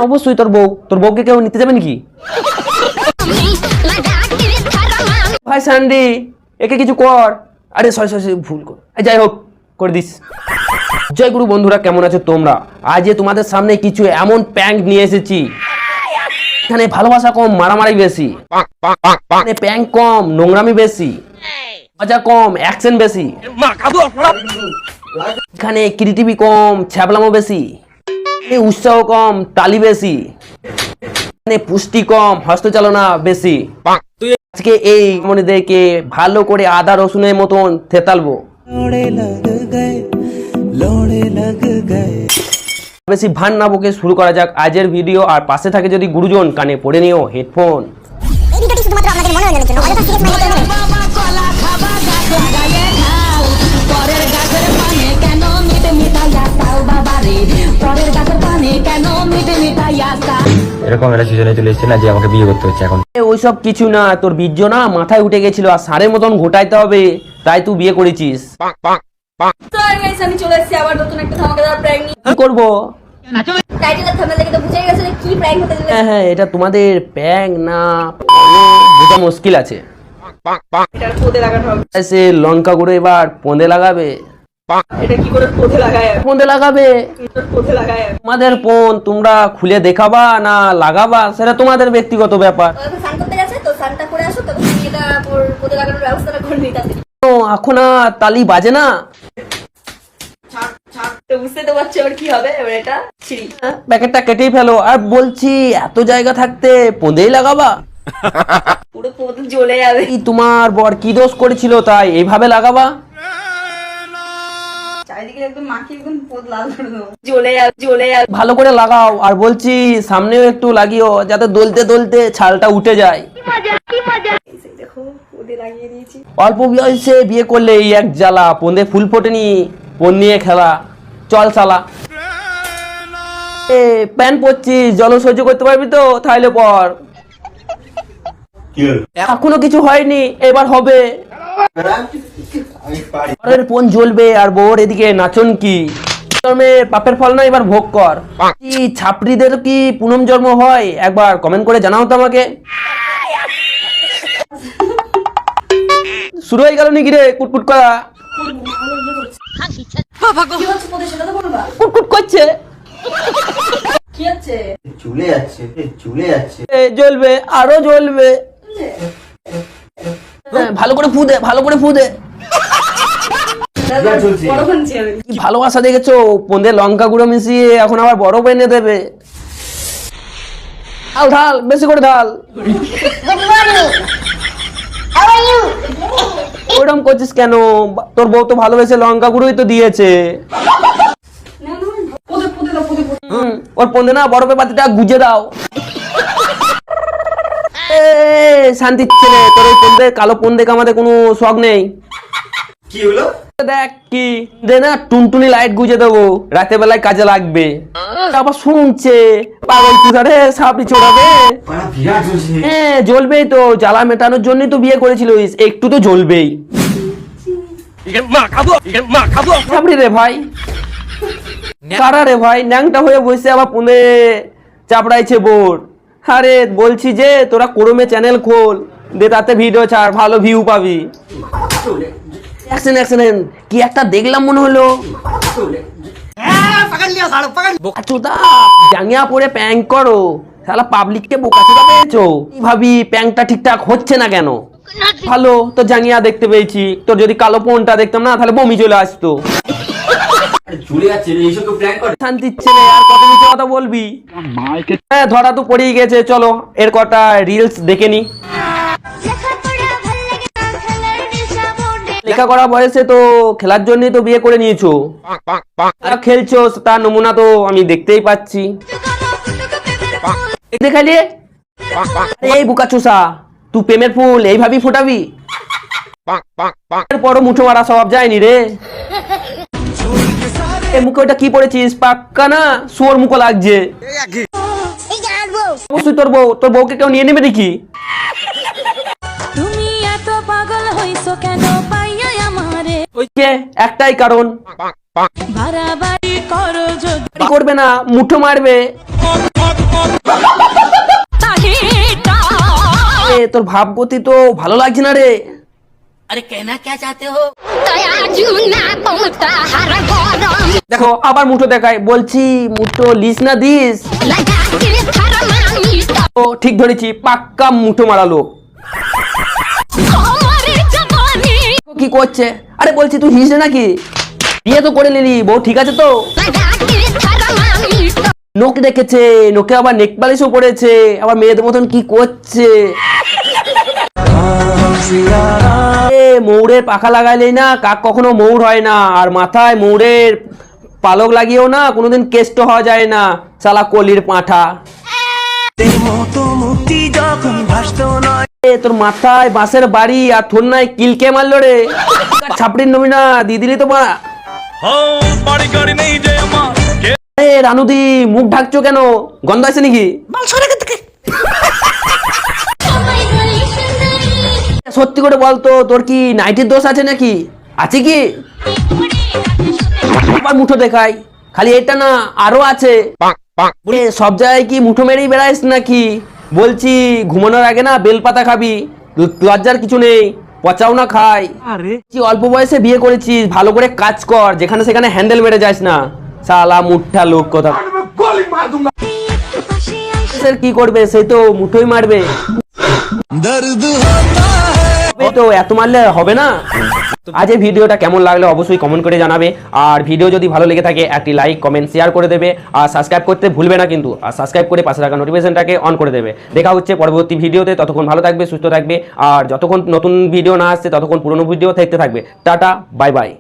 অবশ্যই তোর বউকে কেউ নিতে যাবে নাকি? ভাই স্যান্ডি, একে কিছু কর। আরে সরি ভুল কর, যাই হোক করে দিস। জয় গুরু বন্ধুরা, কেমন আছো তোমরা? আজ তোমাদের সামনে কিছু এমন প্র্যাঙ্ক নিয়ে এসেছি, এখানে ভালোবাসা কম, মারামারি বেশি। এখানে প্র্যাঙ্ক কম, নোংরামি বেশি, মজা কম, অ্যাকশন বেশি। এখানে ক্রিয়েটিভি কম, ছ্যাবলামো বেশি। উৎসাহ কম, তালি বেশি। এখানে পুষ্টি কম, হস্তচালনা বেশি। আজকে এই মনিদেরকে ভালো করে আদা রসুনের মতন থেতালবো। বেশি ভান না বকে শুরু করা যাক আজের ভিডিও। আর পাশে থাকে যদি গুরুজন, কানে পড়ে নিও হেডফোন। এই ভিডিওটি শুধুমাত্র আপনাদের মনোরঞ্জনের জন্য, অযথা সিরিয়াস মাইন্ডে নেবেন না। এরকম একটা সিজনে চলে এসেছে না যে আমাকে বিয়ে করতে হচ্ছে এখন। ওইসব কিছু না, তোর বীর্য না মাথায় উঠে গেছিল আর সারের মতন ঘোটাইতে হবে, তাই তুই বিয়ে করেছিস। তো গাইস, আমি চলে এসেছি আবার নতুন একটা ধামাকাদার প্র্যাঙ্ক নিয়ে। কি করবো? টাইটেল আর থাম্বনেল দেখে তো বুঝেই গেছেন কি প্র্যাঙ্ক হতে চলেছে। হ্যাঁ, এটা তোমাদের প্র্যাঙ্ক না বোঝা মুশকিল আছে। এটা পোদে লাগানো হবে। সে লঙ্কা গুঁড়ো এবার পোঁদে লাগাবে। এটা কি করে পোদে লাগায়? পোঁদে লাগাবে পোদে লাগায়। তোমাদের ফোন তোমরা খুলে দেখাবা না লাগাবা, সেটা তোমাদের ব্যক্তিগত ব্যাপার। তো এখন স্নান করতে গেছে, তো স্নানটা করে আসো, তখন এটা পোদে লাগানোর ব্যবস্থাটা করে নিতে হবে। এখন আর তালি বাজে না। তো বুঝতে তো পারছো এবার কি হবে। এবার এটা ছিড়ি। প্যাকেটটা কেটেই ফেলো। আর বলছি এত জায়গা থাকতে পোঁদেই লাগাবা? পুরো পোদে জ্বলে যাবে। এই তোমার বর কি দোষ করেছিল তাই এইভাবে লাগাবা? চারিদিকে একদম মাখি একদম পোদ লাল করে দেবো, জ্বলে যাবে। ভালো করে লাগাও। আর বলছি সামনেও একটু লাগিও, যাতে দলতে দলতে ছালটা উঠে যায়। এই দেখো পোদে লাগিয়ে দিয়েছি। অল্প বয়সে বিয়ে করলে এই এক জ্বালা, পোঁদে ফুল ফোটেনি, পোন নিয়ে খেলা। চল শালা। প্যান পরছিস, জল সহ্য করতে পারবি তো? তাইলে পর। এখনো কিছু হয়নি, এবার হবে। পোন জ্বলবে আর বউর এদিকে নাচন কি পাপের ফল না, এবার ভোগ কর। ছাপড়িদের কি পুনম জন্ম হয়? একবার কমেন্ট করে জানাও তো আমাকে। শুরু হয়ে গেল নাকি রে কুটকুট করা? কি হচ্ছে পোদে সেটা তো বলবা। কুটকুট করছে। কি হচ্ছে? চলে যাচ্ছে। জ্বলবে, আরো জ্বলবে। ভালো করে ফু দে, ভালো করে ফু দে। বড় হচ্ছে আমি। কি ভালোবাসা দেখেছো? পোঁদে লঙ্কা গুঁড়ো মিশিয়ে এখন আবার বরফ এনে দেবে। ঢাল বেশি করে ঢাল। ওইরকম করছিস কেন? তোর বউ তো ভালোবেসে লঙ্কা গুঁড়োই তো দিয়েছে। ওর পোঁদে না বরফের পাতিটা গুজে দাও। শান্তির ছেলে, তোর ওই পোঁদে কালো পোন দেখে আমাদের কোনো শখ নেই। কি হলো? দেখ কি দে না, টুনটুনি লাইট গুজে দেবো, রাতের বেলায় কাজে লাগবে। আবার শুনছে পাগল চুদারে সাপড়ি চড়াবে। বিরাট জ্বলছে। হ্যাঁ জ্বলবেই তো, জ্বালা মেটানোর জন্যই তো বিয়ে করেছিলিস, একটু তো জ্বলবেই। সাপড়ি রে ভাই, কারা রে ভাই ন্যাংটা হয়ে বসে আবার পুনে চাপড়াইছে বোর। আরে বলছি যে তোরা ক্রোমে চ্যানেল খোল, দে তাতে ভিডিও ছাড়, ভালো ভিউ পাবি। অ্যাকশন কি একটা দেখলাম মনে হলো। বোকাচোদা জাঙ্গিয়া পরে প্যাঙ্ক করো, শালা পাবলিককে বোকাচোদা পেয়েছো। ভাবি প্যাঙ্কটা ঠিকঠাক হচ্ছে না কেন? ভালো তো জাঙ্গিয়া দেখতে পেয়েছি, তোর যদি কালো পোনটা দেখতাম না তাহলে বমি চলে আসতো। শান্তির ছেলে, আর কত নিচে কথা বলবি? হ্যাঁ ধরা তো পড়েই গেছে, চলো এর কটা রিলস দেখে নি। লেখাপড়া বয়সে তো খেলার জন্যই তো বিয়ে করে নিয়েছো, আর খেলছো তার নমুনা তো আমি দেখতেই পাচ্ছি। দেখালি এই বুকাচুসা, তুই প্রেমের ফুল এইভাবেই ফোটাবি? এরপরও মুঠো মারা স্বভাব যায়নি রে। মুখে ওটা কি পড়েছিস? পাক্কা না শুয়োর মুখো লাগছে। অবশ্যই তোর বউকে কেউ নিয়ে নেবে নাকি? তুমি এত পাগল হইছো কেন পাইয়া আমারে? একটাই কারণ, বাড়াবাড়ি করো যদি করবে না মুঠো মারবে। এ তোর ভাবগতি তো ভালো লাগছে না রে। দেখো আবার মুঠো দেখায়, বলছি মুঠো লিস না দিস। ও ঠিক ধরেছি, পাক্কা মুঠো মারা লোক। কি করছে? আরে বলছি তুই হিসে নাকি? বিয়ে তো করে নিলি, বউ ঠিক আছে তো? নোক দেখেছে, নোকে আবার নেক পালিশও পড়েছে, আবার মেয়েদের মতন কি করছে। ময়ূরের পাখা লাগাইলেই না কাক কখনো ময়ূর হয় না, আর মাথায় ময়ূরের পালক লাগিয়েও না কোনোদিন কেষ্ট হওয়া যায় না, শালা কলির পাঁঠা। তোর মাথায় বাঁশের বাড়ি আর তোর নাই কিলকে মারলো রে, ছাপড়ির নমিনা দিয়ে দিলি তো মা। রানুদি মুখ ঢাকছো কেন? গন্ধ আছে নাকি? সত্যি করে বলতো, তোর কি নাইটির দোষ আছে নাকি? আছে কি? মুঠো দেখাই, খালি এটা না আরো আছে। সব জায়গায় কি মুঠো মেরেই বেড়াইস নাকি? বলছি ঘুমানোর আগে না বেলপাতা খাবি, লজ্জার কিছু নেই, পচাও না খাই। অল্প বয়সে বিয়ে করেছিস, ভালো করে কাজ কর, যেখানে সেখানে হ্যান্ডেল মেরে যাস না, শালা মুঠা লোক কথা। কি করবে, সেই তো মুঠোই মারবে। তো এত মারলে হবে না। আজ এই ভিডিওটা কেমন লাগলো অবশ্যই কমেন্ট করে জানাবে, আর ভিডিও যদি ভালো লেগে থাকে একটি লাইক কমেন্ট শেয়ার করে দেবে, আর সাবস্ক্রাইব করতে ভুলবে না কিন্তু, আর সাবস্ক্রাইব করে পাশে থাকা নোটিফিকেশনটাকে অন করে দেবে। দেখা হচ্ছে পরবর্তী ভিডিওতে, ততক্ষণ ভালো থাকবে, সুস্থ থাকবে, আর যতক্ষণ নতুন ভিডিও না আসছে ততক্ষণ পুরনো ভিডিও দেখতে থাকবে। Tata, bye bye.